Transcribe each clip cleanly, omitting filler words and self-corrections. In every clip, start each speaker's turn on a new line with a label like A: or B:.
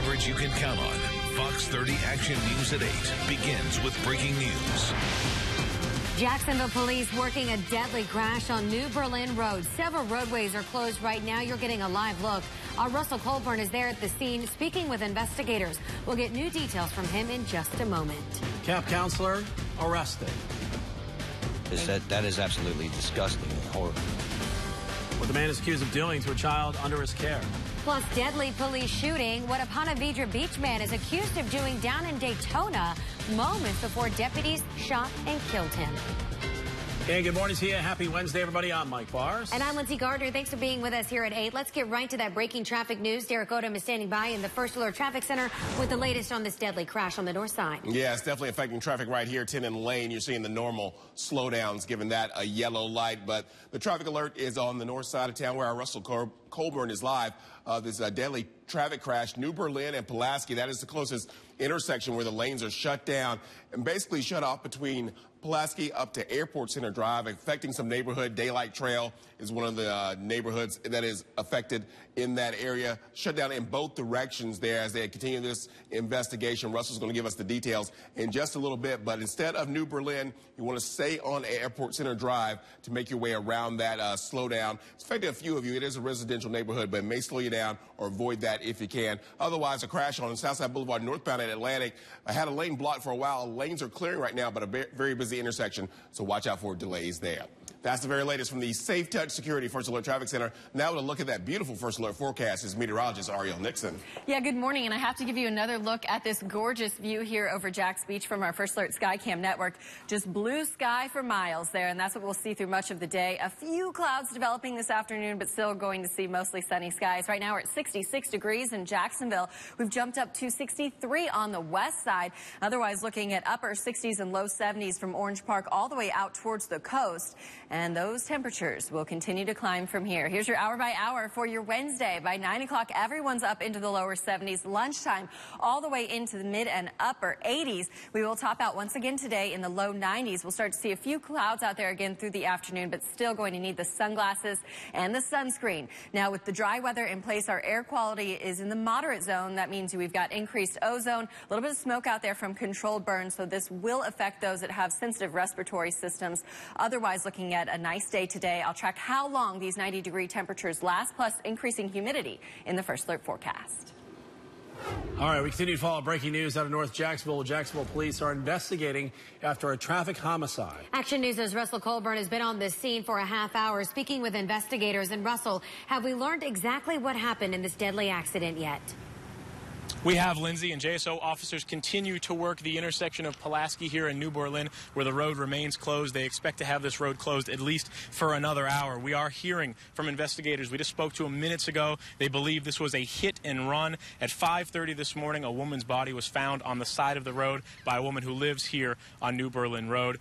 A: Coverage you can count on. Fox 30 Action News at 8 begins with breaking news.
B: Jacksonville police working a deadly crash on New Berlin Road. Several roadways are closed right now. You're getting a live look. Our Russell Colburn is there at the scene speaking with investigators. We'll get new details from him in just a moment.
C: Camp counselor arrested.
D: That is absolutely disgusting and horrible.
C: What the man is accused of doing to a child under his care.
B: Plus, deadly police shooting. What a Ponte Vedra beach man is accused of doing down in Daytona moments before deputies shot and killed him.
C: Hey, good morning to you. Happy Wednesday, everybody. I'm Mike Bars.
B: And I'm Lindsay Gardner. Thanks for being with us here at 8. Let's get right to that breaking traffic news. Derek Odom is standing by in the First Alert Traffic Center with the latest on this deadly crash on the north side.
E: Yeah, it's definitely affecting traffic right here, 10 and Lane. You're seeing the normal slowdowns, given that a yellow light. But the traffic alert is on the north side of town where our Russell Colburn is live. This deadly traffic crash, New Berlin and Pulaski. That is the closest intersection where the lanes are shut down and basically shut off between Pulaski up to Airport Center Drive, affecting some neighborhood. Daylight Trail is one of the neighborhoods that is affected in that area. Shut down in both directions there as they continue this investigation. Russell's going to give us the details in just a little bit. But instead of New Berlin, you want to stay on Airport Center Drive to make your way around that slowdown. It's affected a few of you. It is a residential neighborhood, but it may slow you down or avoid that if you can. Otherwise, a crash on Southside Boulevard northbound at Atlantic. I had a lane blocked for a while. Lanes are clearing right now, but a very busy intersection, so watch out for delays there. That's the very latest from the Safe Touch Security First Alert Traffic Center. Now to look at that beautiful First Alert forecast is meteorologist Ariel Nixon.
F: Yeah, good morning, and I have to give you another look at this gorgeous view here over Jack's Beach from our First Alert Skycam network. Just blue sky for miles there, and that's what we'll see through much of the day. A few clouds developing this afternoon, but still going to see mostly sunny skies. Right now we're at 66 degrees in Jacksonville. We've jumped up to 63 on the west side. Otherwise, looking at upper 60s and low 70s from Orange Park all the way out towards the coast. And those temperatures will continue to climb from here. Here's your hour by hour for your Wednesday. By 9 o'clock, everyone's up into the lower 70s. Lunchtime, all the way into the mid and upper 80s. We will top out once again today in the low 90s. We'll start to see a few clouds out there again through the afternoon, but still going to need the sunglasses and the sunscreen. Now, with the dry weather in place, our air quality is in the moderate zone. That means we've got increased ozone, a little bit of smoke out there from controlled burns, so this will affect those that have sensitive respiratory systems. Otherwise, looking at a nice day today. I'll track how long these 90-degree temperatures last, plus increasing humidity in the First Alert forecast.
C: All right, we continue to follow breaking news out of North Jacksonville. Jacksonville police are investigating after a traffic homicide.
B: Action News' Russell Colburn has been on this scene for a half hour speaking with investigators. And Russell, have we learned exactly what happened in this deadly accident yet?
G: We have, Lindsay, and JSO officers continue to work the intersection of Pulaski here in New Berlin, where the road remains closed. They expect to have this road closed at least for another hour. We are hearing from investigators. We just spoke to them minutes ago. They believe this was a hit and run. At 5:30 this morning, a woman's body was found on the side of the road by a woman who lives here on New Berlin Road.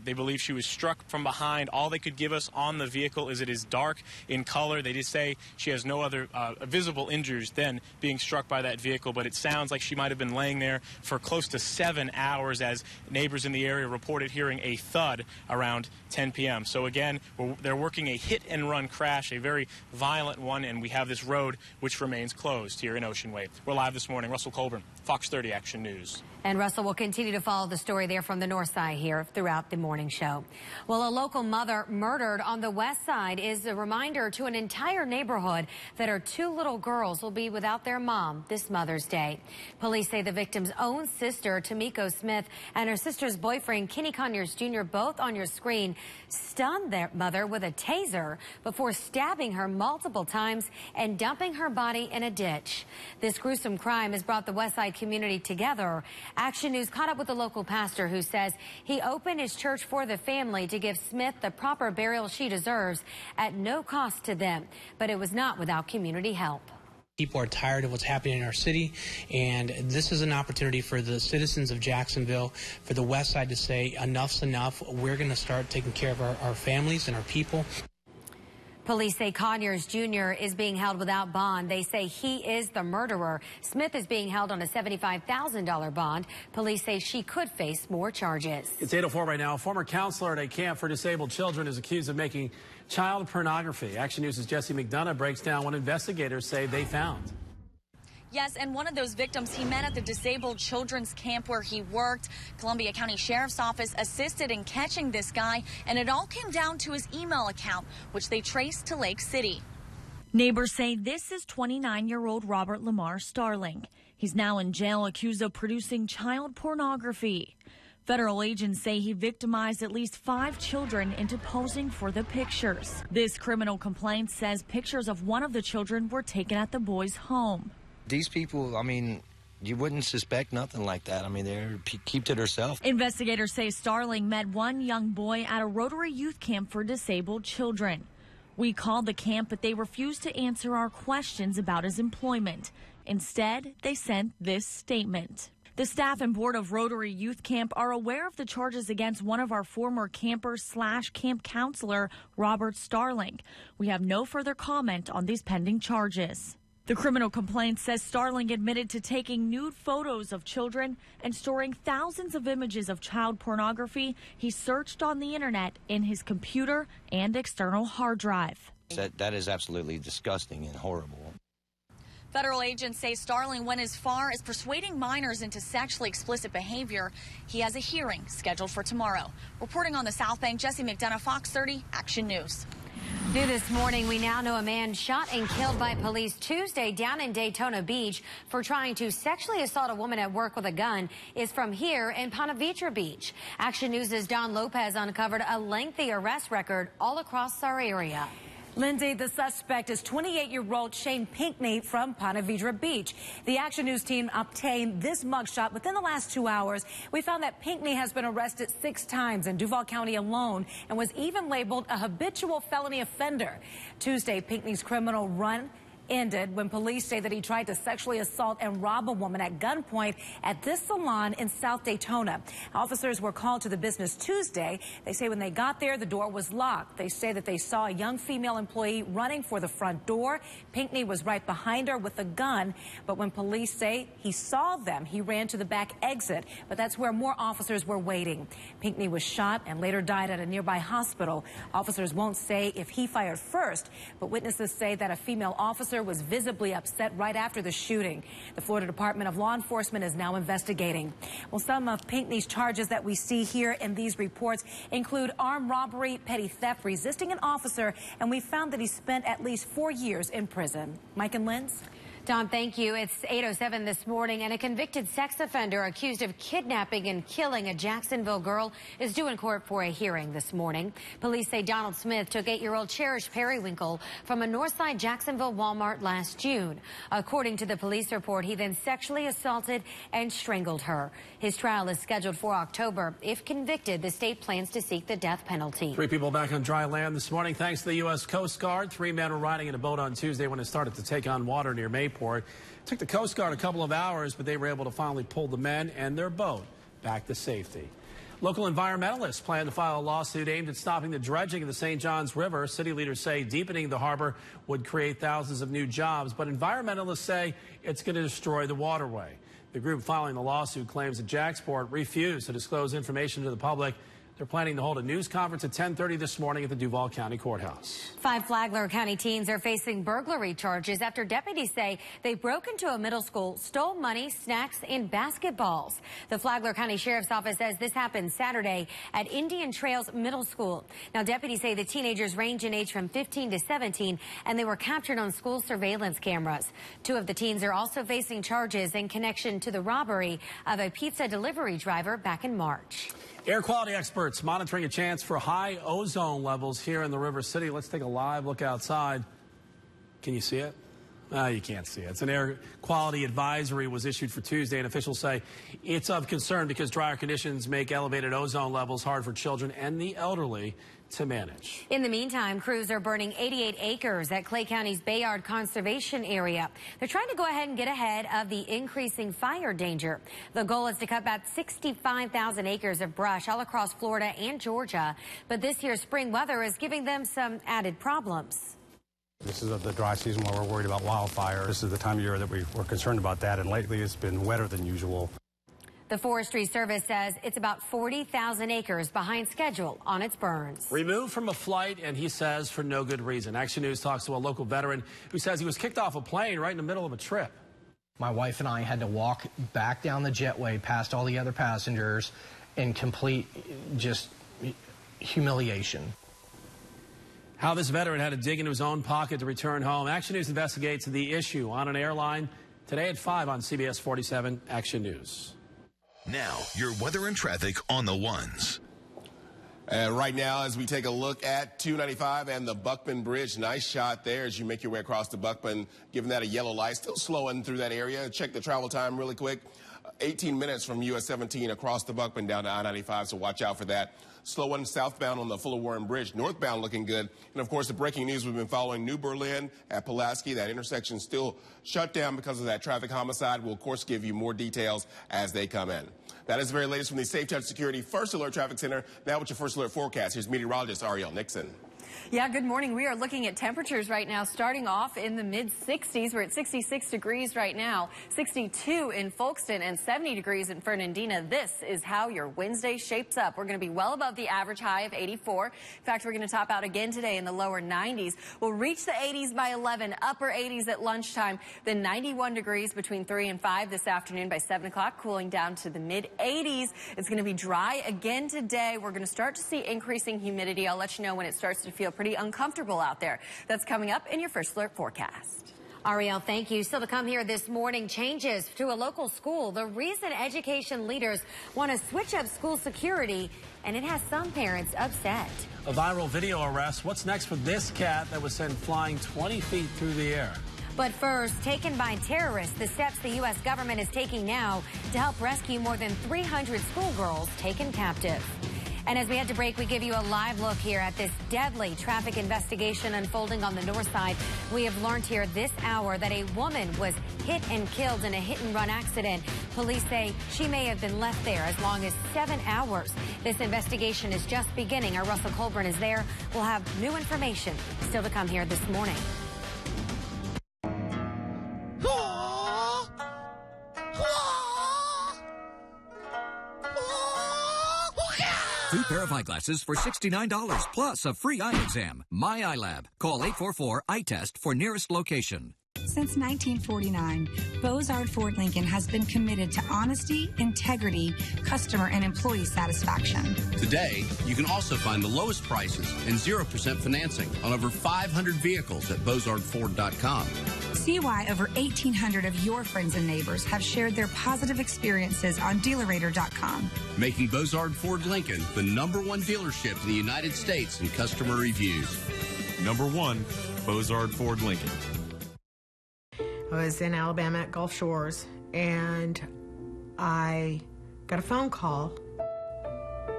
G: They believe she was struck from behind. All they could give us on the vehicle is it is dark in color. They just say she has no other visible injuries than being struck by that vehicle, but it sounds like she might have been laying there for close to 7 hours, as neighbors in the area reported hearing a thud around 10 p.m. So again, they're working a hit-and-run crash, a very violent one, and we have this road which remains closed here in Ocean Way. We're live this morning. Russell Colburn, Fox 30 Action News.
B: And Russell will continue to follow the story there from the north side here throughout the morning show. Well, a local mother murdered on the west side is a reminder to an entire neighborhood that her 2 little girls will be without their mom this Mother's Day. Police say the victim's own sister, Tamiko Smith, and her sister's boyfriend, Kenny Conyers Jr., both on your screen, stunned their mother with a taser before stabbing her multiple times and dumping her body in a ditch. This gruesome crime has brought the West Side community together. Action News caught up with the local pastor who says he opened his church for the family to give Smith the proper burial she deserves at no cost to them. But it was not without community help.
H: People are tired of what's happening in our city, and this is an opportunity for the citizens of Jacksonville, for the West Side to say enough's enough. We're going to start taking care of our families and our people.
B: Police say Conyers Jr. is being held without bond. They say he is the murderer. Smith is being held on a $75,000 bond. Police say she could face more charges.
C: It's 8:04 right now. A former counselor at a camp for disabled children is accused of making child pornography. Action News' Jesse McDonough breaks down what investigators say they found.
I: Yes, and one of those victims he met at the disabled children's camp where he worked. Columbia County Sheriff's Office assisted in catching this guy, and it all came down to his email account, which they traced to Lake City. Neighbors say this is 29-year-old Robert Lamar Starling. He's now in jail accused of producing child pornography. Federal agents say he victimized at least 5 children into posing for the pictures. This criminal complaint says pictures of one of the children were taken at the boy's home.
D: These people, I mean, you wouldn't suspect nothing like that. I mean, they keep to themselves.
I: Investigators say Starling met one young boy at a Rotary Youth Camp for disabled children. We called the camp, but they refused to answer our questions about his employment. Instead, they sent this statement. The staff and board of Rotary Youth Camp are aware of the charges against one of our former campers / camp counselor, Robert Starling. We have no further comment on these pending charges. The criminal complaint says Starling admitted to taking nude photos of children and storing thousands of images of child pornography he searched on the internet in his computer and external hard drive.
D: That is absolutely disgusting and horrible.
I: Federal agents say Starling went as far as persuading minors into sexually explicit behavior. He has a hearing scheduled for tomorrow. Reporting on the South Bank, Jesse McDonough, Fox 30 Action News.
B: New this morning, we now know a man shot and killed by police Tuesday down in Daytona Beach for trying to sexually assault a woman at work with a gun is from here in Ponte Vedra Beach. Action News' Don Lopez uncovered a lengthy arrest record all across our area.
J: Lindsay, the suspect is 28-year-old Shane Pinckney from Ponte Vedra Beach. The Action News team obtained this mugshot within the last 2 hours. We found that Pinckney has been arrested 6 times in Duval County alone and was even labeled a habitual felony offender. Tuesday, Pinckney's criminal run ended when police say that he tried to sexually assault and rob a woman at gunpoint at this salon in South Daytona. Officers were called to the business Tuesday. They say when they got there, the door was locked. They say that they saw a young female employee running for the front door. Pinckney was right behind her with a gun, but when police say he saw them, he ran to the back exit, but that's where more officers were waiting. Pinckney was shot and later died at a nearby hospital. Officers won't say if he fired first, but witnesses say that a female officer was visibly upset right after the shooting. The Florida Department of Law Enforcement is now investigating. Well, some of Pinckney's charges that we see here in these reports include armed robbery, petty theft, resisting an officer, and we found that he spent at least 4 years in prison. Mike and Linz?
B: Don, thank you. It's 8:07 this morning, and a convicted sex offender accused of kidnapping and killing a Jacksonville girl is due in court for a hearing this morning. Police say Donald Smith took 8-year-old Cherish Periwinkle from a Northside Jacksonville Walmart last June. According to the police report, he then sexually assaulted and strangled her. His trial is scheduled for October. If convicted, the state plans to seek the death penalty.
C: 3 people back on dry land this morning thanks to the U.S. Coast Guard. 3 men were riding in a boat on Tuesday when it started to take on water near Mayport. It took the Coast Guard a couple of hours, but they were able to finally pull the men and their boat back to safety. Local environmentalists plan to file a lawsuit aimed at stopping the dredging of the St. Johns River. City leaders say deepening the harbor would create thousands of new jobs, but environmentalists say it's going to destroy the waterway. The group filing the lawsuit claims that Jacksport refused to disclose information to the public. They're planning to hold a news conference at 10:30 this morning at the Duval County Courthouse.
B: 5 Flagler County teens are facing burglary charges after deputies say they broke into a middle school, stole money, snacks, and basketballs. The Flagler County Sheriff's Office says this happened Saturday at Indian Trails Middle School. Now, deputies say the teenagers range in age from 15 to 17, and they were captured on school surveillance cameras. 2 of the teens are also facing charges in connection to the robbery of a pizza delivery driver back in March.
C: Air quality experts monitoring a chance for high ozone levels here in the River City. Let's take a live look outside. Can you see it? You can't see it. It's an air quality advisory was issued for Tuesday, and officials say it's of concern because drier conditions make elevated ozone levels hard for children and the elderly to manage.
B: In the meantime, crews are burning 88 acres at Clay County's Bayard Conservation Area. They're trying to go ahead and get ahead of the increasing fire danger. The goal is to cut back 65,000 acres of brush all across Florida and Georgia. But this year's spring weather is giving them some added problems.
K: This is the dry season where we're worried about wildfires. This is the time of year that we're concerned about that, and lately it's been wetter than usual.
B: The Forestry Service says it's about 40,000 acres behind schedule on its burns.
C: Removed from a flight, and he says for no good reason. Action News talks to a local veteran who says he was kicked off a plane right in the middle of a trip.
L: My wife and I had to walk back down the jetway past all the other passengers in complete just humiliation.
C: How this veteran had to dig into his own pocket to return home. Action News investigates the issue on an airline today at 5 on CBS 47 Action News.
A: Now, your weather and traffic on the ones.
E: Right now, as we take a look at 295 and the Buckman Bridge, nice shot there as you make your way across the Buckman, giving that a yellow light, still slowing through that area. Check the travel time really quick. 18 minutes from US 17 across the Buckman down to I-95, so watch out for that. Slow one southbound on the Fuller Warren Bridge, northbound looking good. And of course, the breaking news we've been following, New Berlin at Pulaski, that intersection still shut down because of that traffic homicide. We'll of course give you more details as they come in. That is the very latest from the Safe Touch Security First Alert Traffic Center. Now with your First Alert forecast, here's meteorologist Ariel Nixon.
F: Yeah, good morning. We are looking at temperatures right now starting off in the mid-60s. We're at 66 degrees right now, 62 in Folkston and 70 degrees in Fernandina. This is how your Wednesday shapes up. We're going to be well above the average high of 84. In fact, we're going to top out again today in the lower 90s. We'll reach the 80s by 11, upper 80s at lunchtime, then 91 degrees between 3 and 5 this afternoon by 7 o'clock, cooling down to the mid-80s. It's going to be dry again today. We're going to start to see increasing humidity. I'll let you know when it starts to feel pretty uncomfortable out there. That's coming up in your First Alert forecast.
B: Ariel, thank you. Still to come here this morning, changes to a local school. The reason education leaders want to switch up school security, and it has some parents upset.
C: A viral video arrest. What's next for this cat that was sent flying 20 feet through the air?
B: But first, taken by terrorists, the steps the U.S. government is taking now to help rescue more than 300 schoolgirls taken captive. And as we head to break, we give you a live look here at this deadly traffic investigation unfolding on the north side. We have learned here this hour that a woman was hit and killed in a hit-and-run accident. Police say she may have been left there as long as 7 hours. This investigation is just beginning. Our Russell Colburn is there. We'll have new information still to come here this morning.
M: 2 pair of eyeglasses for $69 plus a free eye exam. My Eye Lab. Call 844-EYE-TEST for nearest location.
N: Since 1949, Beaux-Arts Ford Lincoln has been committed to honesty, integrity, customer, and employee satisfaction.
O: Today, you can also find the lowest prices and 0% financing on over 500 vehicles at BeauxArtsFord.com.
N: See why over 1,800 of your friends and neighbors have shared their positive experiences on DealerRater.com.
O: Making Beaux-Arts Ford Lincoln the #1 dealership in the United States in customer reviews.
P: #1, Beaux-Arts Ford Lincoln.
Q: I was in Alabama at Gulf Shores, and I got a phone call.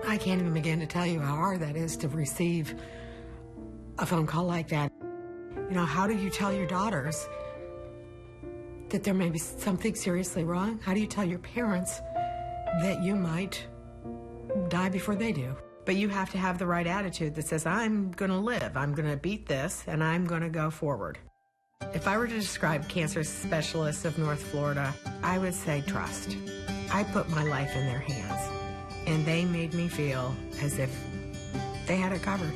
Q: I can't even begin to tell you how hard that is to receive a phone call like that. You know, how do you tell your daughters that there may be something seriously wrong? How do you tell your parents that you might die before they do? But you have to have the right attitude that says, I'm going to live, I'm going to beat this, and I'm going to go forward. If I were to describe cancer specialists of North Florida, I would say trust. I put my life in their hands, and they made me feel as if they had it covered.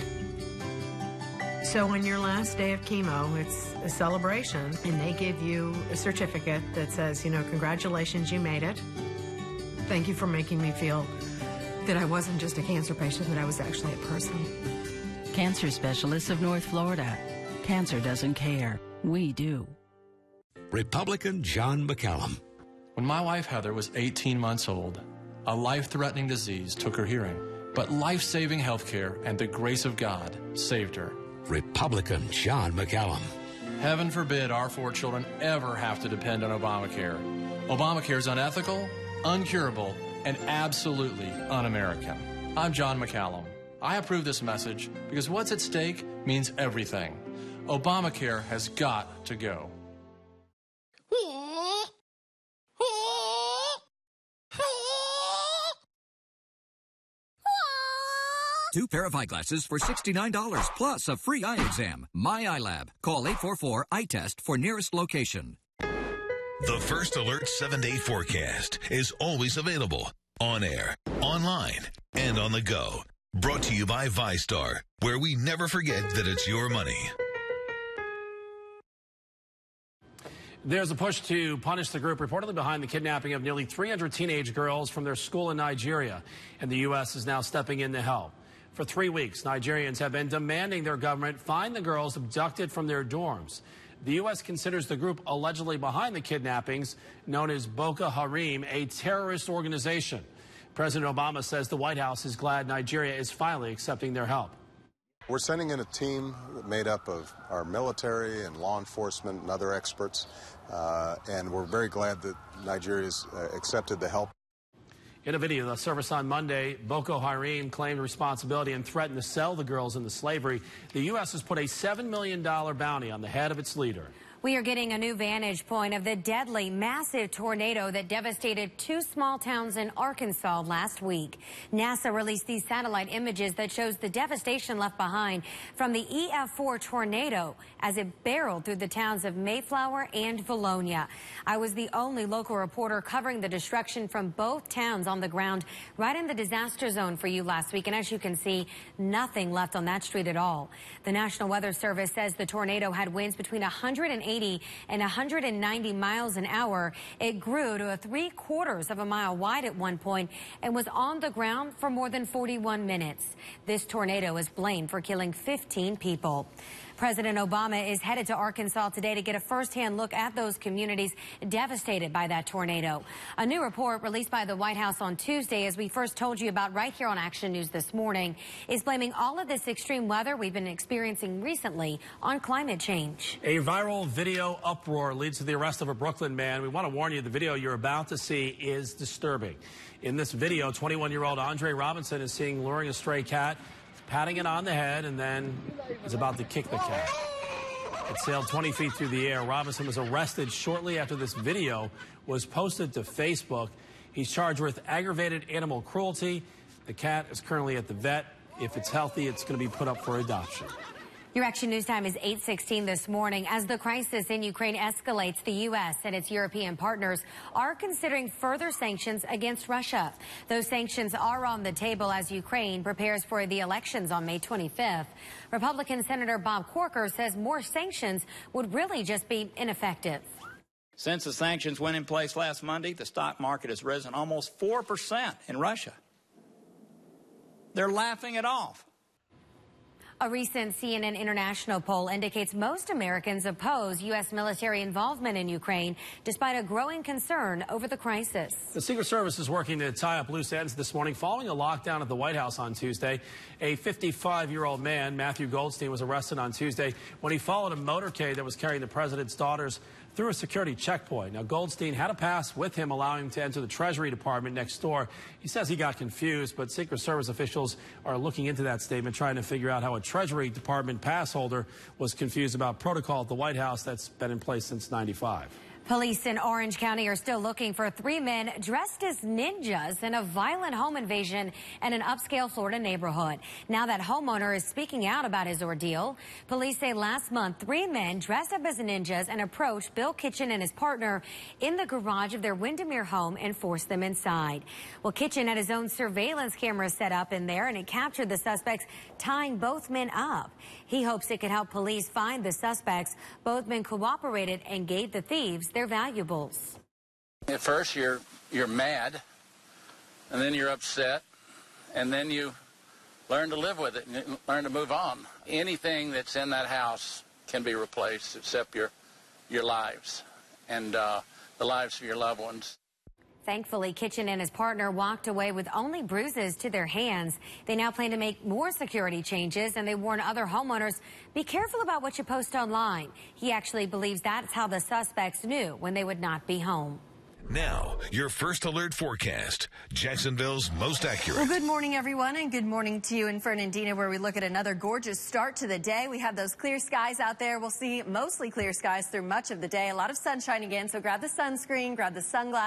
Q: So on your last day of chemo, it's a celebration, and they give you a certificate that says, you know, congratulations, you made it. Thank you for making me feel that I wasn't just a cancer patient, that I was actually a person.
R: Cancer Specialists of North Florida. Cancer doesn't care. We do.
S: Republican John McCallum.
T: When my wife Heather was 18 months old, a life-threatening disease took her hearing, but life-saving health care and the grace of God saved her.
S: Republican John McCallum.
T: Heaven forbid our 4 children ever have to depend on Obamacare. Obamacare is unethical, uncurable, and absolutely un-American. I'm John McCallum. I approve this message because what's at stake means everything. Obamacare has got to go.
M: 2 pair of eyeglasses for $69 plus a free eye exam. My Eye Lab. Call 844-EYE-TEST for nearest location.
A: The First Alert 7-day forecast is always available on air, online, and on the go. Brought to you by ViStar, where we never forget that it's your money.
C: There's a push to punish the group reportedly behind the kidnapping of nearly 300 teenage girls from their school in Nigeria, and the U.S. is now stepping in to help. For 3 weeks, Nigerians have been demanding their government find the girls abducted from their dorms. The U.S. considers the group allegedly behind the kidnappings, known as Boko Haram, a terrorist organization. President Obama says the White House is glad Nigeria is finally accepting their help.
U: We're sending in a team made up of our military and law enforcement and other experts, and we're very glad that Nigeria's accepted the help.
C: In a video that surfaced on Monday, Boko Haram claimed responsibility and threatened to sell the girls into slavery. The U.S. has put a $7 million bounty on the head of its leader.
B: We are getting a new vantage point of the deadly, massive tornado that devastated 2 small towns in Arkansas last week. NASA released these satellite images that shows the devastation left behind from the EF4 tornado as it barreled through the towns of Mayflower and Valonia. I was the only local reporter covering the destruction from both towns on the ground right in the disaster zone for you last week. And as you can see, nothing left on that street at all. The National Weather Service says the tornado had winds between 180 and 190 miles an hour. It grew to 3/4 of a mile wide at one point and was on the ground for more than 41 minutes. This tornado is blamed for killing 15 people. President Obama is headed to Arkansas today to get a firsthand look at those communities devastated by that tornado. A new report released by the White House on Tuesday, as we first told you about right here on Action News this morning, is blaming all of this extreme weather we've been experiencing recently on climate change.
C: A viral video uproar leads to the arrest of a Brooklyn man. We want to warn you, the video you're about to see is disturbing. In this video, 21-year-old Andre Robinson is seen luring a stray cat, patting it on the head, and then is about to kick the cat. It sailed 20 feet through the air. Robinson was arrested shortly after this video was posted to Facebook. He's charged with aggravated animal cruelty. The cat is currently at the vet. If it's healthy, it's going to be put up for adoption.
B: Your Action News time is 8:16 this morning. As the crisis in Ukraine escalates, the U.S. and its European partners are considering further sanctions against Russia. Those sanctions are on the table as Ukraine prepares for the elections on May 25th. Republican Senator Bob Corker says more sanctions would really just be ineffective.
V: Since the sanctions went in place last Monday, the stock market has risen almost 4% in Russia. They're laughing it off.
B: A recent CNN International poll indicates most Americans oppose U.S. military involvement in Ukraine, despite a growing concern over the crisis.
C: The Secret Service is working to tie up loose ends this morning following a lockdown at the White House on Tuesday. A 55-year-old man, Matthew Goldstein, was arrested on Tuesday when he followed a motorcade that was carrying the president's daughters through a security checkpoint. Now, Goldstein had a pass with him allowing him to enter the Treasury Department next door. He says he got confused, but Secret Service officials are looking into that statement, trying to figure out how a Treasury Department pass holder was confused about protocol at the White House that's been in place since '95.
B: Police in Orange County are still looking for 3 men dressed as ninjas in a violent home invasion in an upscale Florida neighborhood. Now that homeowner is speaking out about his ordeal. Police say last month 3 men dressed up as ninjas and approached Bill Kitchen and his partner in the garage of their Windermere home and forced them inside. Well, Kitchen had his own surveillance camera set up in there, and it captured the suspects tying both men up. He hopes it could help police find the suspects. Both men cooperated and gave the thieves their valuables.
V: At first, you're mad, and then you're upset, and then you learn to live with it and learn to move on. Anything that's in that house can be replaced except your lives and the lives of your loved ones.
B: Thankfully, Kitchen and his partner walked away with only bruises to their hands. They now plan to make more security changes, and they warn other homeowners, be careful about what you post online. He actually believes that's how the suspects knew when they would not be home.
A: Now, your first alert forecast, Jacksonville's most accurate.
F: Well, good morning, everyone, and good morning to you in Fernandina, where we look at another gorgeous start to the day. We have those clear skies out there. We'll see mostly clear skies through much of the day. A lot of sunshine again, so grab the sunscreen, grab the sunglasses.